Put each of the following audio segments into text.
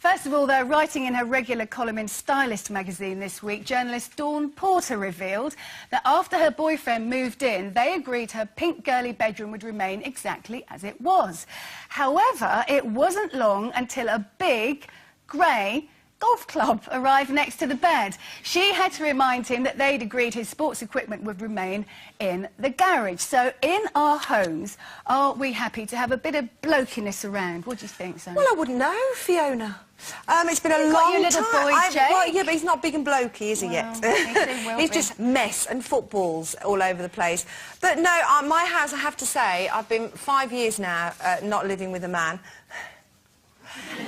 First of all, though, writing in her regular column in Stylist magazine this week, journalist Dawn Porter revealed that after her boyfriend moved in, they agreed her pink girly bedroom would remain exactly as it was. However, it wasn't long until a big, grey golf club arrived next to the bed. She had to remind him that they'd agreed his sports equipment would remain in the garage. So in our homes, are we happy to have a bit of blokiness around? What do you think, Sam? Well, I wouldn't know, Fiona. It's been a You've long got your little time. boy, Jake. Well, yeah, but he's not big and blokey, is he, Well, yet? He's just mess and footballs all over the place. But no, my house, I have to say, I've been 5 years now not living with a man.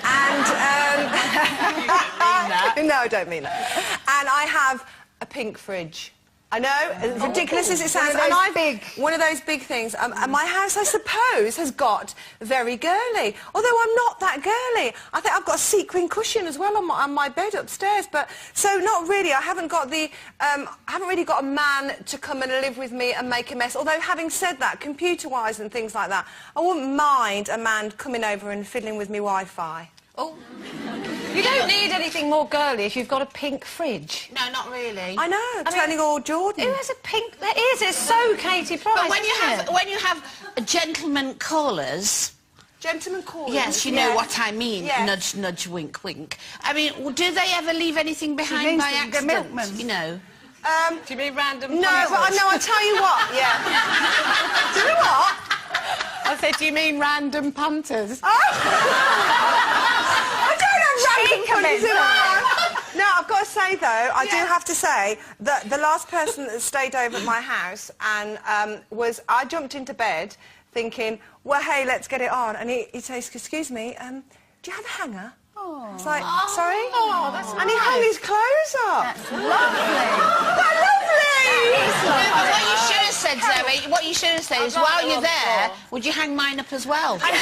And no, I don't mean that. And I have a pink fridge. I know, as ridiculous as it sounds. One of those big things. And my house, I suppose, has got very girly. Although I'm not that girly. I think I've got a sequin cushion as well on my bed upstairs. But so not really. I haven't got the. I haven't really got a man to come and live with me and make a mess. Although having said that, computer-wise and things like that, I wouldn't mind a man coming over and fiddling with me Wi-Fi. Oh. You don't need anything more girly if you've got a pink fridge. No, not really. I know, turning all Jordan. Who has a pink? There is. It's so Katie Price. But when you have gentlemen callers. Gentlemen callers. Yes, you know what I mean. Yes. Nudge, nudge, wink, wink. I mean, do they ever leave anything behind by accident? The milkman. You know. Do you mean random? No, but no. I tell you what. Yeah. Do you know what? I said, do you mean random punters? I don't have random punters in my house. No, I've got to say though, I do have to say that the last person that stayed over at my house and I jumped into bed thinking, well, hey, let's get it on, and he says, excuse me, do you have a hanger? Oh. It's like, sorry? Oh, that's and he hung his clothes up. That's lovely. That's lovely. What you should have said, Zoe, what you should have said is, while you're there, would you hang mine up as well? And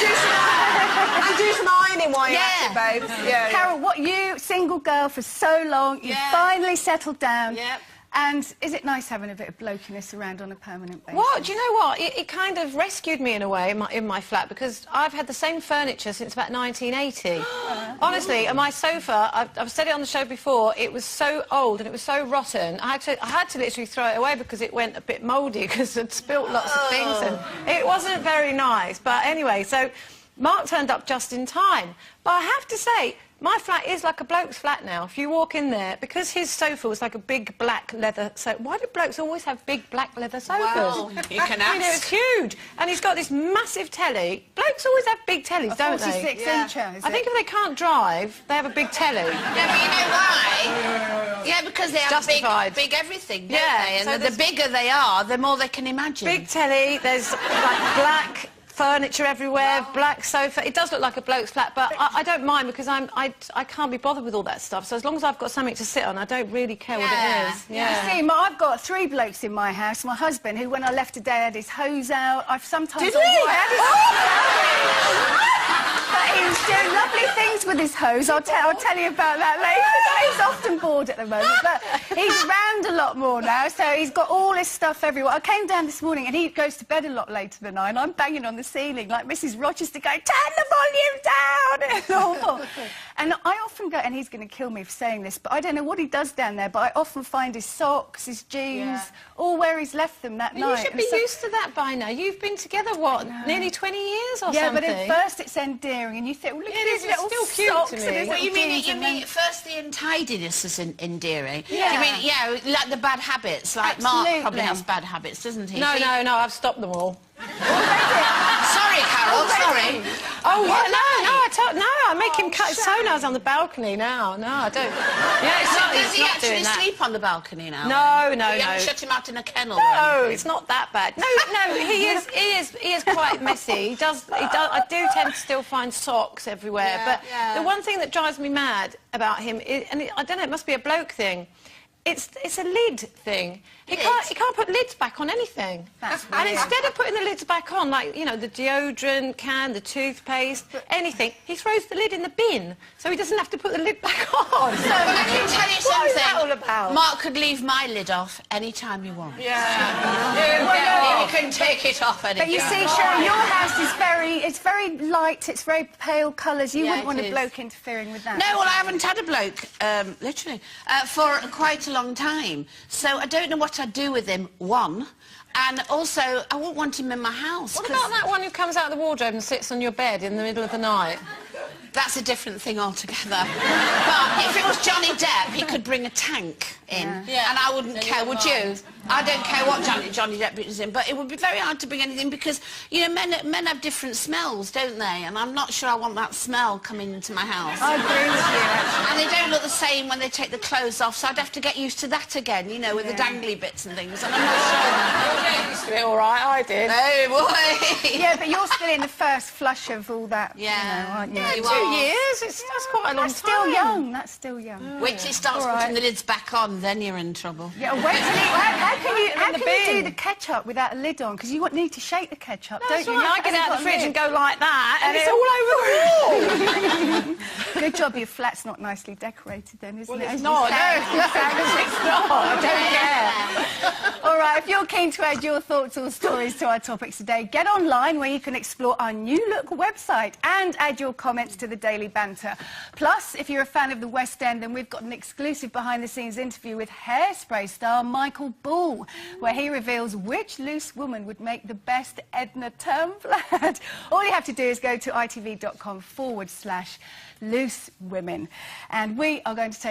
do some ironing while you're at it, babes. Yeah. Carol, you, single girl for so long, you finally settled down. Yep. And is it nice having a bit of blokiness around on a permanent basis? What? Do you know what? It kind of rescued me in a way in my flat, because I've had the same furniture since about 1980. Honestly, and my sofa, I've said it on the show before, it was so old and it was so rotten. I had to literally throw it away because it went a bit mouldy because I'd spilt lots of things and it wasn't very nice. But anyway, so Mark turned up just in time. But I have to say, my flat is like a bloke's flat now. If you walk in there, because his sofa was like a big black leather sofa. Why do blokes always have big black leather sofas? Well, you can ask. You know, it's huge. And he's got this massive telly. Blokes always have big tellies, don't they? 46-incher, I think if they can't drive, they have a big telly. Yeah, but you know why? Yeah, because they have big everything, don't they? And so the bigger they are, the more they can imagine. Big telly, there's like black furniture everywhere, black sofa. It does look like a bloke's flat, but I don't mind because I can't be bothered with all that stuff. So as long as I've got something to sit on, I don't really care what it is. Yeah. You see, I've got 3 blokes in my house. My husband, who when I left today had his hose out. I've sometimes... Did he? But he's doing lovely things with his hose. I'll tell you about that later. He's often bored at the moment, but he's round a lot more now, so he's got all his stuff everywhere. I came down this morning and he goes to bed a lot later than I, and I'm banging on the ceiling like Mrs. Rochester going, turn the volume down! It's awful. And I often go, and he's going to kill me for saying this, but I don't know what he does down there, but I often find his socks, his jeans, all where he's left them that night. You should be used to that by now. You've been together, what, nearly 20 years or something? Yeah, but at first it's endearing, and you think, well, look at his little still socks cute to and me. his What little you mean? jeans, You and mean then... first the untidiness is endearing? Yeah. You mean, yeah, like the bad habits? Like Mark probably has bad habits, doesn't he? No, I've stopped them all. Sorry, Carol, sorry. Oh, yeah, I make him cut his toenails on the balcony now. No, I don't. Yeah, it's not, Does he not actually doing that. sleep on the balcony now? No. You haven't shut him out in a kennel? No, it's not that bad. No, he is quite messy. He does. I do tend to still find socks everywhere. But the one thing that drives me mad about him is, and I don't know, it must be a bloke thing. it's a lid thing. He can't put lids back on anything. And instead of putting the lids back on, like, you know, the deodorant can, the toothpaste, anything, he throws the lid in the bin, so he doesn't have to put the lid back on. So I can tell you something. What is that all about? Mark could leave my lid off any time he wants. Yeah. You can take it off any time. But you see, Sharon, your house is very light, it's very pale colours. You wouldn't want a bloke interfering with that. No, well, I haven't had a bloke, literally, for quite a long time. So I don't know what I'd do with him, one. And also, I wouldn't want him in my house. What about that one who comes out of the wardrobe and sits on your bed in the middle of the night? That's a different thing altogether. But if it was Johnny Depp, he could bring a tank in, and I wouldn't care, would you? I don't care what Johnny Depp is in, but it would be very hard to bring anything because, you know, men have different smells, don't they? And I'm not sure I want that smell coming into my house. I agree with you, actually. And they don't look the same when they take the clothes off, so I'd have to get used to that again, you know, with the dangly bits and things. And I'm not sure. Used to be all right, I did. No, boy. Yeah, but you're still in the first flush of all that, Yeah. you know, aren't you? Yeah, you 2 are. years? That's quite a long That's time. still young, that's still young. Wait till he starts putting the lids back on, then you're in trouble. Yeah, wait till how can you do the ketchup without a lid on? Because you need to shake the ketchup, don't you? I get out the fridge and go like that, and it's all over the wall. Good job your flat's not nicely decorated then, isn't it? It's not, it's not. I don't care. All right, if you're keen to add your thoughts or stories to our topics today, get online where you can explore our new look website and add your comments to the Daily Banter. Plus, if you're a fan of the West End, then we've got an exclusive behind-the-scenes interview with Hairspray star Michael Ball, where he reveals which loose woman would make the best Edna Turnblad. All you have to do is go to itv.com/loose women. And we are going to take